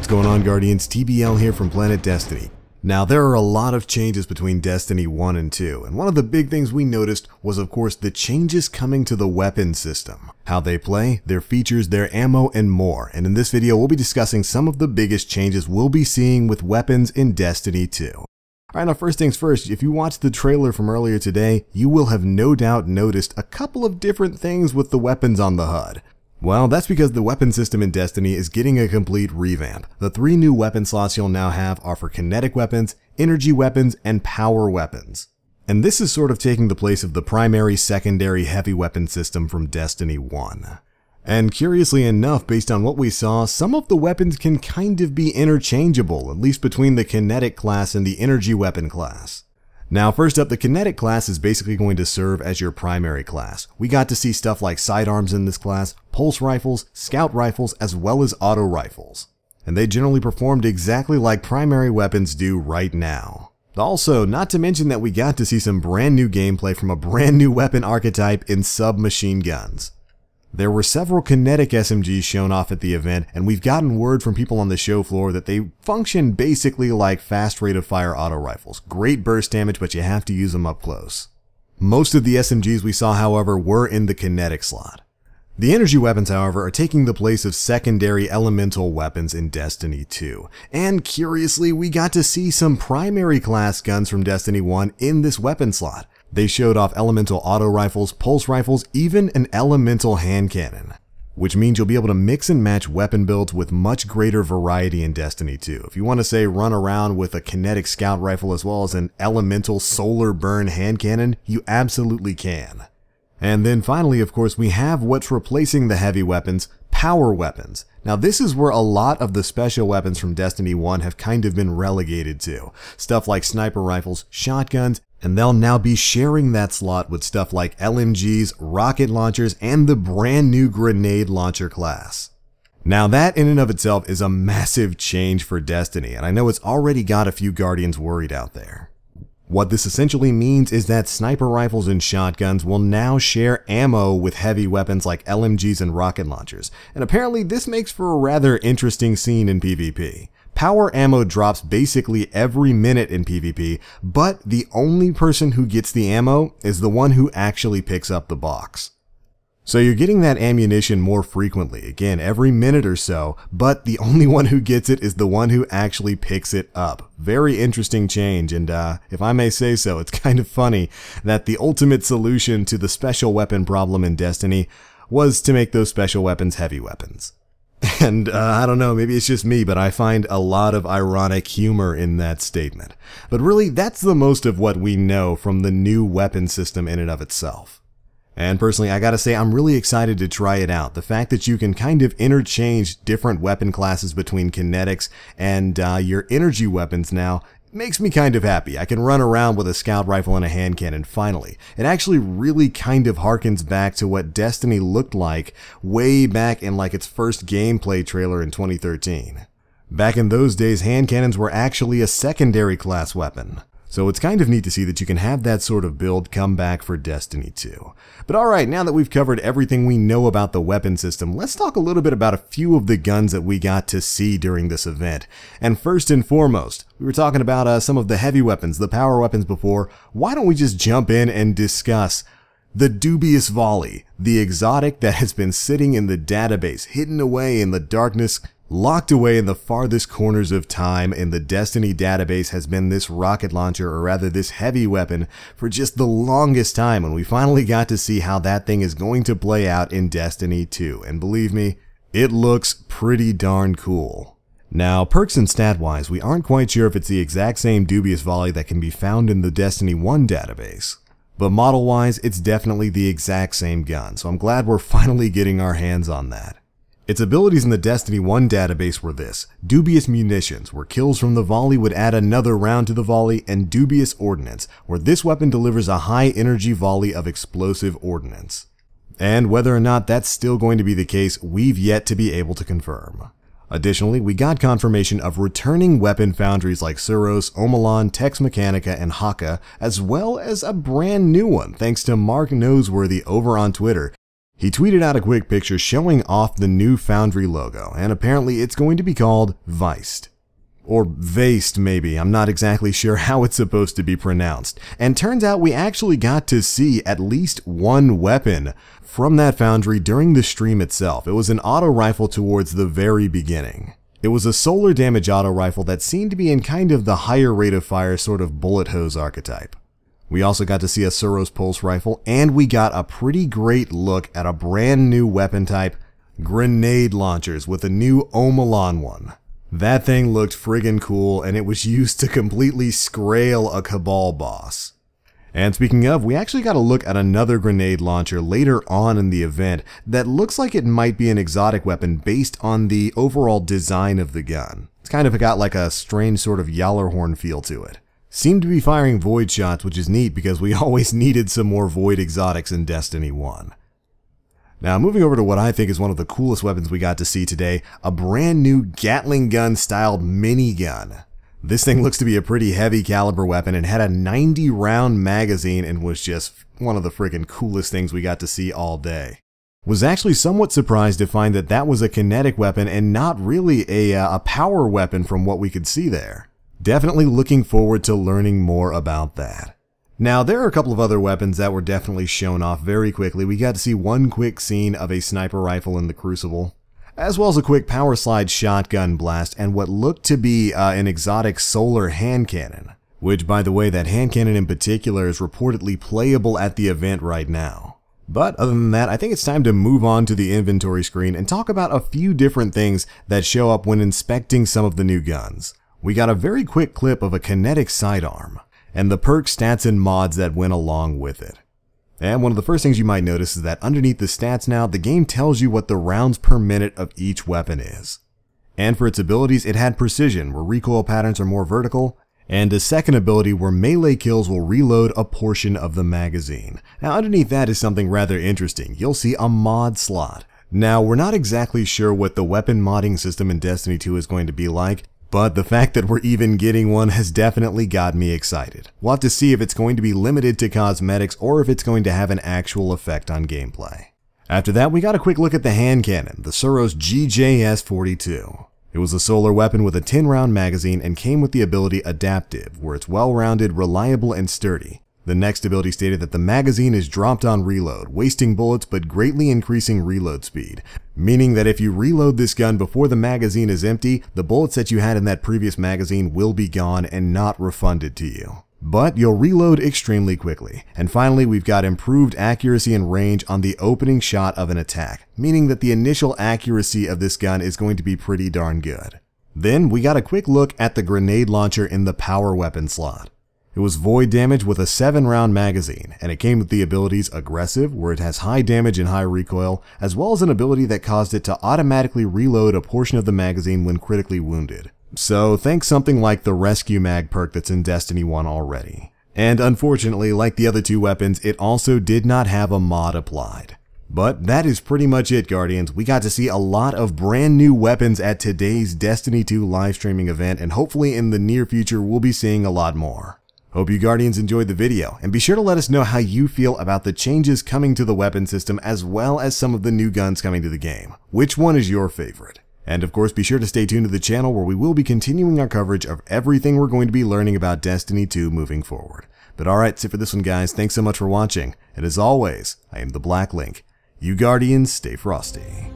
What's going on, Guardians? TBL here from Planet Destiny. Now, there are a lot of changes between Destiny 1 and 2, and one of the big things we noticed was, of course, the changes coming to the weapon system. How they play, their features, their ammo, and more. And in this video, we'll be discussing some of the biggest changes we'll be seeing with weapons in Destiny 2. Alright, now first things first, if you watched the trailer from earlier today, you will have no doubt noticed a couple of different things with the weapons on the HUD. Well, that's because the weapon system in Destiny is getting a complete revamp. The 3 new weapon slots you'll now have are for kinetic weapons, energy weapons, and power weapons. And this is sort of taking the place of the primary, secondary heavy weapon system from Destiny 1. And curiously enough, based on what we saw, some of the weapons can kind of be interchangeable, at least between the kinetic class and the energy weapon class. Now, first up, the kinetic class is basically going to serve as your primary class. We got to see stuff like sidearms in this class, pulse rifles, scout rifles, as well as auto rifles. And they generally performed exactly like primary weapons do right now. Also, not to mention that we got to see some brand new gameplay from a brand new weapon archetype in submachine guns. There were several kinetic SMGs shown off at the event, and we've gotten word from people on the show floor that they function basically like fast rate of fire auto rifles. Great burst damage, but you have to use them up close. Most of the SMGs we saw, however, were in the kinetic slot. The energy weapons, however, are taking the place of secondary elemental weapons in Destiny 2. And curiously, we got to see some primary class guns from Destiny 1 in this weapon slot. They showed off elemental auto rifles, pulse rifles, even an elemental hand cannon. Which means you'll be able to mix and match weapon builds with much greater variety in Destiny 2. If you want to say run around with a kinetic scout rifle as well as an elemental solar burn hand cannon, you absolutely can. And then finally, of course, we have what's replacing the heavy weapons, power weapons. Now this is where a lot of the special weapons from Destiny 1 have kind of been relegated to. Stuff like sniper rifles, shotguns, and they'll now be sharing that slot with stuff like LMGs, rocket launchers, and the brand new grenade launcher class. Now that in and of itself is a massive change for Destiny, and I know it's already got a few Guardians worried out there. What this essentially means is that sniper rifles and shotguns will now share ammo with heavy weapons like LMGs and rocket launchers, and apparently this makes for a rather interesting scene in PvP. Power ammo drops basically every minute in PvP, but the only person who gets the ammo is the one who actually picks up the box. So you're getting that ammunition more frequently, again every minute or so, but the only one who gets it is the one who actually picks it up. Very interesting change, and if I may say so, it's kind of funny that the ultimate solution to the special weapon problem in Destiny was to make those special weapons heavy weapons. And I don't know, maybe it's just me, but I find a lot of ironic humor in that statement. But really, that's the most of what we know from the new weapon system in and of itself. And personally, I gotta say, I'm really excited to try it out. The fact that you can kind of interchange different weapon classes between kinetics and your energy weapons now makes me kind of happy. I can run around with a scout rifle and a hand cannon finally. It actually really kind of harkens back to what Destiny looked like way back in like its first gameplay trailer in 2013. Back in those days, hand cannons were actually a secondary class weapon. So it's kind of neat to see that you can have that sort of build come back for Destiny 2. But alright, now that we've covered everything we know about the weapon system, let's talk a little bit about a few of the guns that we got to see during this event. And first and foremost, we were talking about some of the heavy weapons, the power weapons before. Why don't we just jump in and discuss the dubious volley, the exotic that has been sitting in the database, hidden away in the darkness, locked away in the farthest corners of time in the Destiny database has been this rocket launcher, or rather this heavy weapon, for just the longest time, and we finally got to see how that thing is going to play out in Destiny 2, and believe me, it looks pretty darn cool. Now, perks and stat-wise, we aren't quite sure if it's the exact same dubious volley that can be found in the Destiny 1 database. But model-wise, it's definitely the exact same gun, so I'm glad we're finally getting our hands on that. Its abilities in the Destiny 1 database were this: Dubious Munitions, where kills from the volley would add another round to the volley, and Dubious Ordnance, where this weapon delivers a high energy volley of explosive ordnance. And whether or not that's still going to be the case, we've yet to be able to confirm. Additionally, we got confirmation of returning weapon foundries like Suros, Omalon, Tex Mechanica, and Haka, as well as a brand new one thanks to Mark Noseworthy over on Twitter. He tweeted out a quick picture showing off the new Foundry logo, and apparently it's going to be called Weist. Or Weist, maybe. I'm not exactly sure how it's supposed to be pronounced. And turns out we actually got to see at least one weapon from that Foundry during the stream itself. It was an auto rifle towards the very beginning. It was a solar damage auto rifle that seemed to be in kind of the higher rate of fire sort of bullet hose archetype. We also got to see a Suros pulse rifle, and we got a pretty great look at a brand new weapon type, grenade launchers, with a new Omelon one. That thing looked friggin' cool, and it was used to completely scrail a Cabal boss. And speaking of, we actually got a look at another grenade launcher later on in the event that looks like it might be an exotic weapon based on the overall design of the gun. It's kind of got like a strange sort of Yallarhorn feel to it. Seemed to be firing void shots, which is neat because we always needed some more void exotics in Destiny 1. Now, moving over to what I think is one of the coolest weapons we got to see today, a brand new Gatling gun styled minigun. This thing looks to be a pretty heavy caliber weapon and had a 90 round magazine and was just one of the freaking coolest things we got to see all day. Was actually somewhat surprised to find that that was a kinetic weapon and not really a power weapon from what we could see there. Definitely looking forward to learning more about that. Now, there are a couple of other weapons that were definitely shown off very quickly. We got to see one quick scene of a sniper rifle in the Crucible, as well as a quick power slide shotgun blast and what looked to be an exotic solar hand cannon, which, by the way, that hand cannon in particular is reportedly playable at the event right now. But other than that, I think it's time to move on to the inventory screen and talk about a few different things that show up when inspecting some of the new guns. We got a very quick clip of a kinetic sidearm, and the perk stats and mods that went along with it. And one of the first things you might notice is that underneath the stats now, the game tells you what the rounds per minute of each weapon is. And for its abilities, it had precision, where recoil patterns are more vertical, and a second ability where melee kills will reload a portion of the magazine. Now underneath that is something rather interesting. You'll see a mod slot. Now, we're not exactly sure what the weapon modding system in Destiny 2 is going to be like, but the fact that we're even getting one has definitely got me excited. We'll have to see if it's going to be limited to cosmetics or if it's going to have an actual effect on gameplay. After that, we got a quick look at the hand cannon, the Suros GJS-42. It was a solar weapon with a 10-round magazine and came with the ability Adaptive, where it's well-rounded, reliable, and sturdy. The next ability stated that the magazine is dropped on reload, wasting bullets but greatly increasing reload speed, meaning that if you reload this gun before the magazine is empty, the bullets that you had in that previous magazine will be gone and not refunded to you. But you'll reload extremely quickly. And finally, we've got improved accuracy and range on the opening shot of an attack, meaning that the initial accuracy of this gun is going to be pretty darn good. Then we got a quick look at the grenade launcher in the power weapon slot. It was void damage with a 7-round magazine, and it came with the abilities Aggressive, where it has high damage and high recoil, as well as an ability that caused it to automatically reload a portion of the magazine when critically wounded. So think something like the Rescue Mag perk that's in Destiny 1 already. And unfortunately, like the other two weapons, it also did not have a mod applied. But that is pretty much it, Guardians. We got to see a lot of brand new weapons at today's Destiny 2 live streaming event, and hopefully in the near future we'll be seeing a lot more. Hope you Guardians enjoyed the video, and be sure to let us know how you feel about the changes coming to the weapon system as well as some of the new guns coming to the game. Which one is your favorite? And of course, be sure to stay tuned to the channel where we will be continuing our coverage of everything we're going to be learning about Destiny 2 moving forward. But alright, that's it for this one, guys. Thanks so much for watching, and as always, I am the Black Link. You Guardians, stay frosty.